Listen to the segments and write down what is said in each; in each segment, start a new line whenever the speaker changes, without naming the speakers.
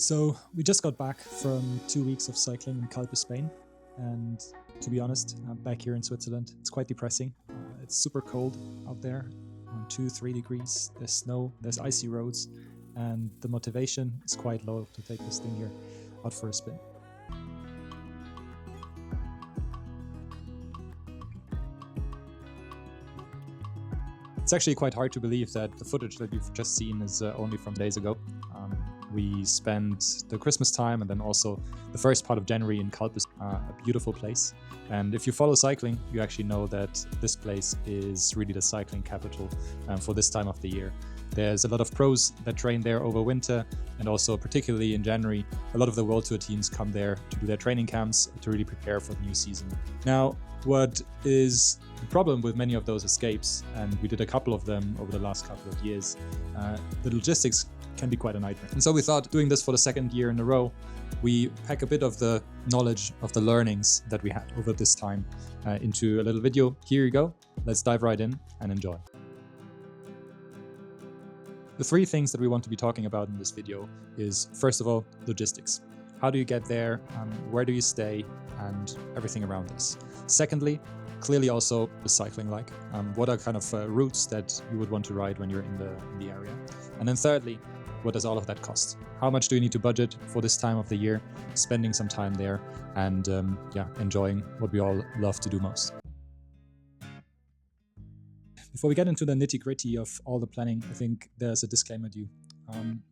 So we just got back from 2 weeks of cycling in Calpe, Spain. And to be honest, back here in Switzerland, it's quite depressing. It's super cold out there, 2-3 degrees. There's snow, there's icy roads, and the motivation is quite low to take this thing here out for a spin. It's actually quite hard to believe that the footage that you've just seen is only from days ago. We spent the Christmas time and then also the first part of January in Calpe, a beautiful place. And if you follow cycling, you actually know that this place is really the cycling capital for this time of the year. There's a lot of pros that train there over winter, and also particularly in January, a lot of the World Tour teams come there to do their training camps to really prepare for the new season. Now, what is the problem with many of those escapes, and we did a couple of them over the last couple of years, the logistics can be quite a nightmare. And so we thought, doing this for the second year in a row, we pack a bit of the knowledge of the learnings that we had over this time into a little video. Here you go. Let's dive right in and enjoy. The three things that we want to be talking about in this video is, first of all, logistics. How do you get there? Where do you stay? And everything around this. Secondly, clearly also the cycling like. What are kind of routes that you would want to ride when you're in the area? And then thirdly, what does all of that cost? How much do you need to budget for this time of the year, spending some time there and enjoying what we all love to do most. Before we get into the nitty-gritty of all the planning, I think there's a disclaimer due.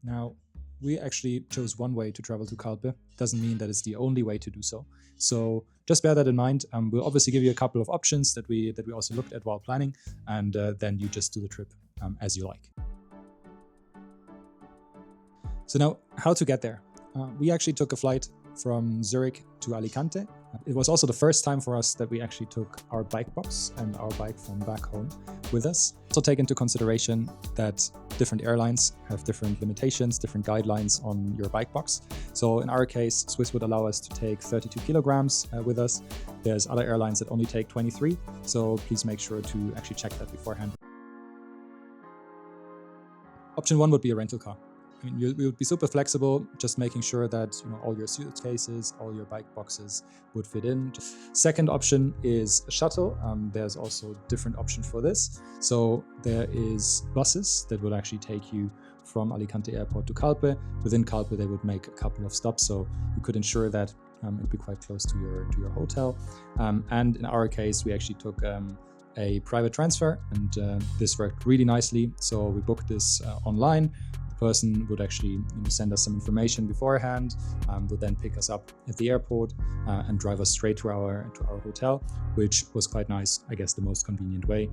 Now, we actually chose one way to travel to Calpe. Doesn't mean that it's the only way to do so. So just bear that in mind. We'll obviously give you a couple of options that we also looked at while planning, and then you just do the trip as you like. So now, how to get there? We actually took a flight from Zurich to Alicante. It was also the first time for us that we actually took our bike box and our bike from back home with us. Also take into consideration that different airlines have different limitations, different guidelines on your bike box. So in our case, Swiss would allow us to take 32 kilograms with us. There's other airlines that only take 23. So please make sure to actually check that beforehand. Option one would be a rental car. I mean, we would be super flexible, just making sure that all your suitcases, all your bike boxes would fit in. Second option is a shuttle. There's also different options for this. So there is buses that will actually take you from Alicante Airport to Calpe. Within Calpe, they would make a couple of stops, so you could ensure that it'd be quite close to your hotel. And in our case, we actually took a private transfer, and this worked really nicely. So we booked this online. Person would actually send us some information beforehand, would then pick us up at the airport and drive us straight to our hotel, which was quite nice, I guess the most convenient way.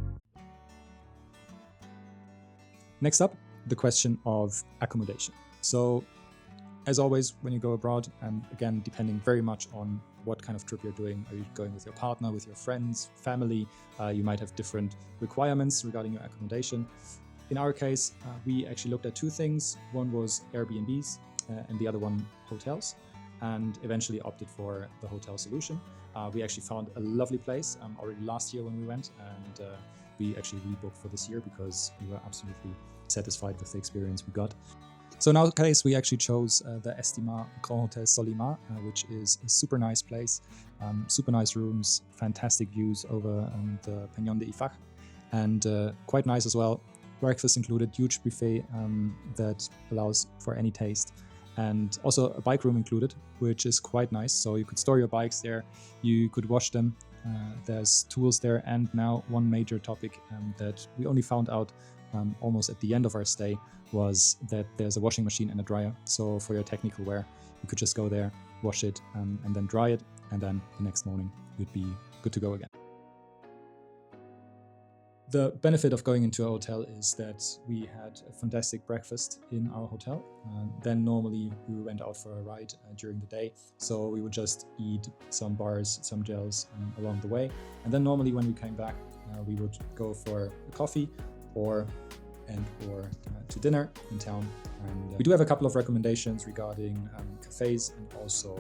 Next up, the question of accommodation. So as always, when you go abroad, and again, depending very much on what kind of trip you're doing, are you going with your partner, with your friends, family, you might have different requirements regarding your accommodation. In our case, we actually looked at two things. One was Airbnbs and the other one hotels, and eventually opted for the hotel solution. We actually found a lovely place already last year when we went, and we actually rebooked for this year because we were absolutely satisfied with the experience we got. So in our case, we actually chose the Estima Grand Hotel Solymar, which is a super nice place, super nice rooms, fantastic views over the Peñón de Ifaj, and quite nice as well. Breakfast included, huge buffet that allows for any taste, and also a bike room included, which is quite nice. So you could store your bikes there, you could wash them. There's tools there, and now one major topic that we only found out almost at the end of our stay was that there's a washing machine and a dryer. So for your technical wear, you could just go there, wash it, and then dry it, and then the next morning you'd be good to go again. The benefit of going into a hotel is that we had a fantastic breakfast in our hotel. Then normally we went out for a ride during the day. So we would just eat some bars, some gels along the way. And then normally when we came back, we would go for a coffee or to dinner in town. And we do have a couple of recommendations regarding cafes and also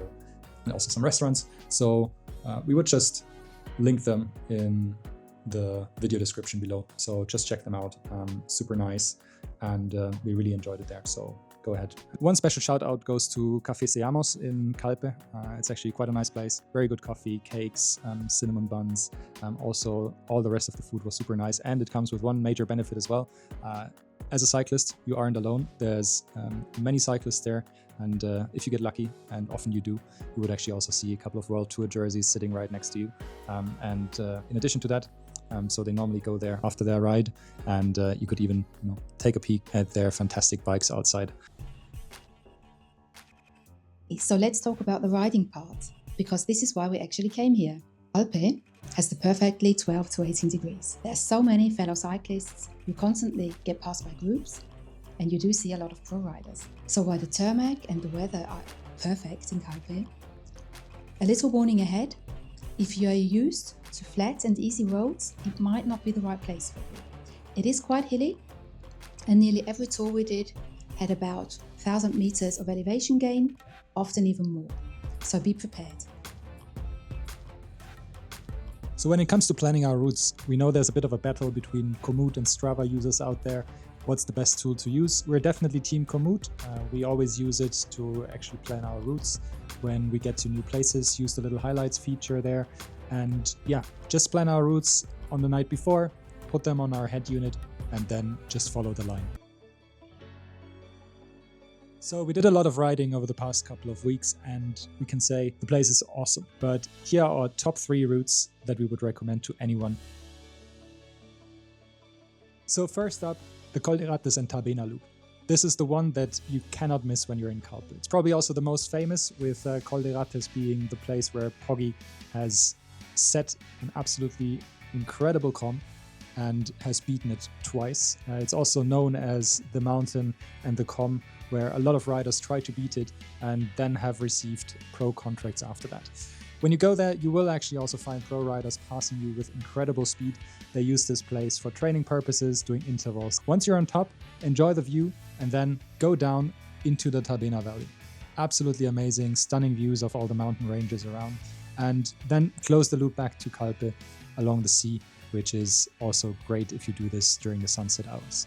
some restaurants. So we would just link them in the video description below. So just check them out. Super nice, and we really enjoyed it there. So go ahead. One special shout out goes to Café Seamos in Calpe. It's actually quite a nice place. Very good coffee, cakes, cinnamon buns. Also, all the rest of the food was super nice. And it comes with one major benefit as well. As a cyclist, you aren't alone. There's many cyclists there. And if you get lucky, and often you do, you would actually also see a couple of World Tour jerseys sitting right next to you. In addition to that, so they normally go there after their ride, and you could even take a peek at their fantastic bikes outside.
So let's talk about the riding part, because this is why we actually came here. Calpe has the perfectly 12 to 18 degrees. There are so many fellow cyclists, you constantly get passed by groups, and you do see a lot of pro riders. So while the tarmac and the weather are perfect in Calpe, a little warning ahead: if you are used to flat and easy roads, it might not be the right place for you. It is quite hilly, and nearly every tour we did had about 1,000 meters of elevation gain, often even more. So be prepared.
So when it comes to planning our routes, we know there's a bit of a battle between Komoot and Strava users out there. What's the best tool to use? We're definitely Team Komoot. We always use it to actually plan our routes. When we get to new places, use the little highlights feature there. And yeah, just plan our routes on the night before, put them on our head unit, and then just follow the line. So we did a lot of riding over the past couple of weeks, and we can say the place is awesome. But here are our top 3 routes that we would recommend to anyone. So first up, the Coll de Rates and Tarbena loop. This is the one that you cannot miss when you're in Calpe. It's probably also the most famous, with Coll de Rates being the place where Poggi has set an absolutely incredible comm and has beaten it twice. It's also known as the mountain and the comm where a lot of riders try to beat it and then have received pro contracts after that. When you go there, you will actually also find pro riders passing you with incredible speed. They use this place for training purposes, doing intervals. Once you're on top, enjoy the view and then go down into the Tarbena Valley. Absolutely amazing, stunning views of all the mountain ranges around. And then close the loop back to Calpe along the sea, which is also great if you do this during the sunset hours.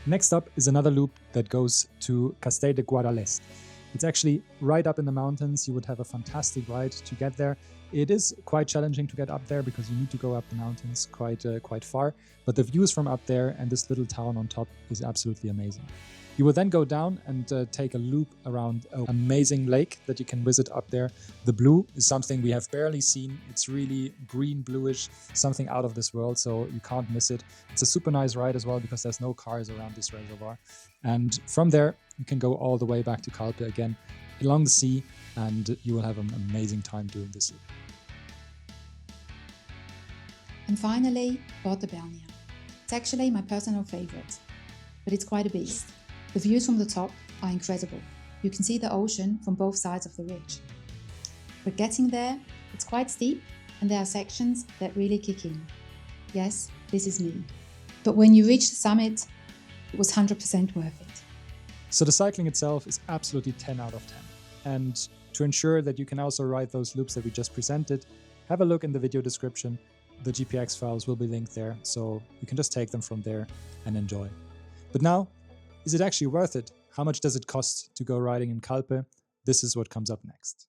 Next up is another loop that goes to Castell de Guadalest. It's actually right up in the mountains. You would have a fantastic ride to get there. It is quite challenging to get up there because you need to go up the mountains quite far. But the views from up there and this little town on top is absolutely amazing. You will then go down and take a loop around an amazing lake that you can visit up there. The blue is something we have barely seen. It's really green, bluish, something out of this world, so you can't miss it. It's a super nice ride as well because there's no cars around this reservoir. And from there, you can go all the way back to Calpe again along the sea, and you will have an amazing time doing this loop.
And finally, Coll de Bernia. It's actually my personal favorite, but it's quite a beast. The views from the top are incredible. You can see the ocean from both sides of the ridge. But getting there, it's quite steep and there are sections that really kick in. Yes, this is me. But when you reach the summit, it was 100% worth it.
So the cycling itself is absolutely 10 out of 10. And to ensure that you can also ride those loops that we just presented, have a look in the video description. The GPX files will be linked there, so you can just take them from there and enjoy. But now, is it actually worth it? How much does it cost to go riding in Calpe? This is what comes up next.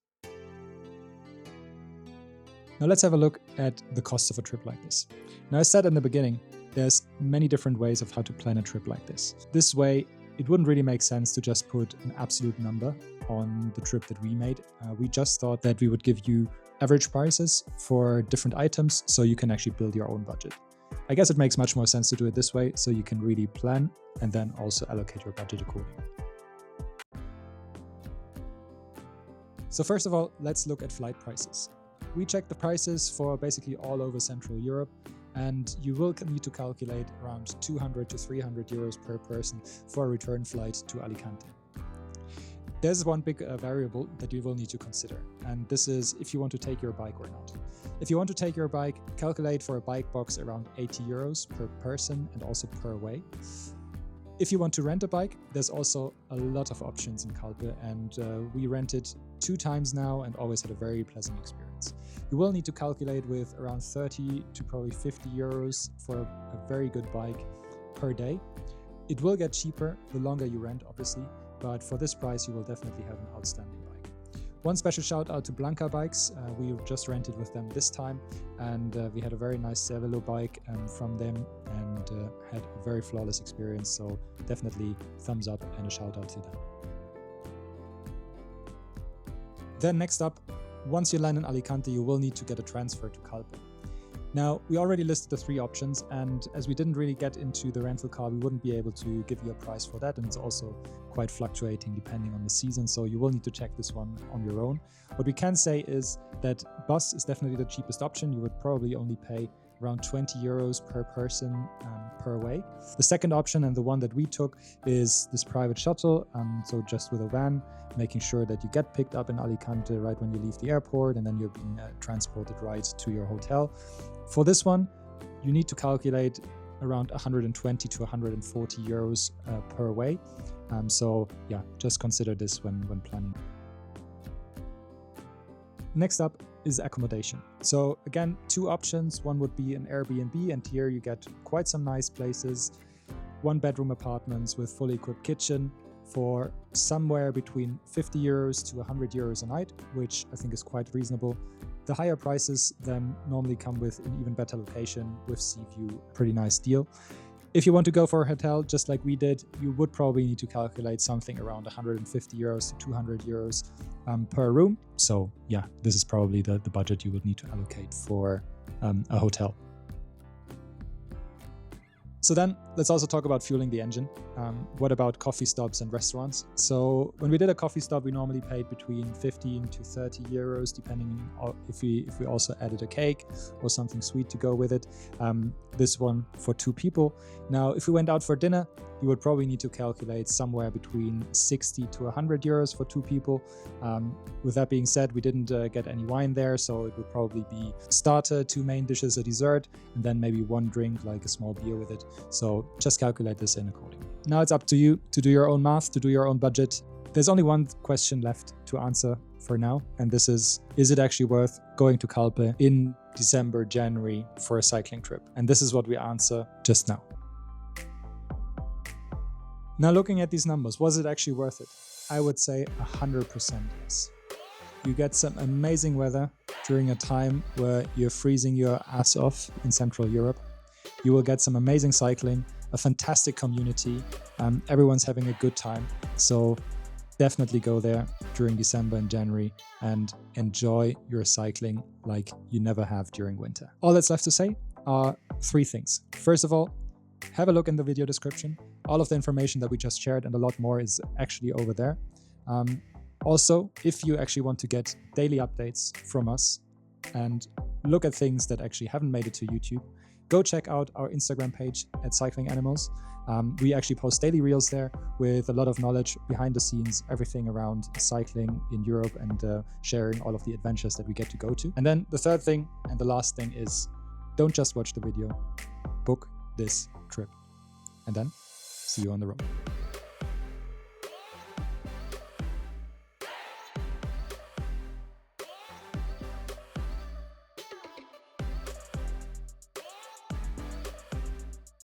Now let's have a look at the cost of a trip like this. Now, as said in the beginning, there's many different ways of how to plan a trip like this. This way, it wouldn't really make sense to just put an absolute number on the trip that we made. We just thought that we would give you average prices for different items so you can actually build your own budget. I guess it makes much more sense to do it this way so you can really plan and then also allocate your budget accordingly. So first of all, let's look at flight prices. We checked the prices for basically all over Central Europe, and you will need to calculate around 200 to 300 euros per person for a return flight to Alicante. There's one big variable that you will need to consider, and this is if you want to take your bike or not. If you want to take your bike, calculate for a bike box around 80 euros per person and also per way. If you want to rent a bike, there's also a lot of options in Calpe, and we rented 2 times now and always had a very pleasant experience. You will need to calculate with around 30 to probably 50 euros for a very good bike per day. It will get cheaper the longer you rent, obviously, but for this price, you will definitely have an outstanding bike. One special shout out to Blanca bikes. We just rented with them this time, and we had a very nice Cervelo bike from them and had a very flawless experience. So definitely thumbs up and a shout out to them. Then next up, once you land in Alicante, you will need to get a transfer to Calpe. Now, we already listed the 3 options, and as we didn't really get into the rental car, we wouldn't be able to give you a price for that, and it's also quite fluctuating depending on the season, so you will need to check this one on your own. What we can say is that bus is definitely the cheapest option. You would probably only pay around 20 euros per person per way. The second option, and the one that we took, is this private shuttle, so just with a van, making sure that you get picked up in Alicante right when you leave the airport, and then you're being transported right to your hotel. For this one, you need to calculate around 120 to 140 euros per way. So yeah, just consider this when planning. Next up is accommodation. So again, 2 options. One would be an Airbnb, and here you get quite some nice places. 1-bedroom apartments with fully equipped kitchen for somewhere between 50 euros to 100 euros a night, which I think is quite reasonable. The higher prices then normally come with an even better location with sea view, a pretty nice deal. If you want to go for a hotel, just like we did, you would probably need to calculate something around 150 euros to 200 euros per room. So yeah, this is probably the budget you would need to allocate for a hotel. So then let's also talk about fueling the engine. What about coffee stops and restaurants? So when we did a coffee stop, we normally paid between 15 to 30 euros, depending on if we also added a cake or something sweet to go with it. This one for 2 people. Now, if we went out for dinner, you would probably need to calculate somewhere between 60 to 100 euros for 2 people. With that being said, we didn't get any wine there, so it would probably be starter, 2 main dishes, a dessert, and then maybe 1 drink, like a small beer with it. So just calculate this in accordingly. Now it's up to you to do your own math, to do your own budget. There's only one question left to answer for now, and this is it actually worth going to Calpe in December, January for a cycling trip? And this is what we answer just now. Now, looking at these numbers, was it actually worth it? I would say 100% yes. You get some amazing weather during a time where you're freezing your ass off in Central Europe. You will get some amazing cycling, a fantastic community. Everyone's having a good time. So definitely go there during December and January and enjoy your cycling like you never have during winter. All that's left to say are 3 things. First of all, have a look in the video description. All of the information that we just shared and a lot more is actually over there. Also, if you actually want to get daily updates from us and look at things that actually haven't made it to YouTube, go check out our Instagram page at Cycling Animals. We actually post daily reels there with a lot of knowledge behind the scenes, everything around cycling in Europe and sharing all of the adventures that we get to go to. And then the third thing and the last thing is, don't just watch the video, book this trip. And then see you on the road.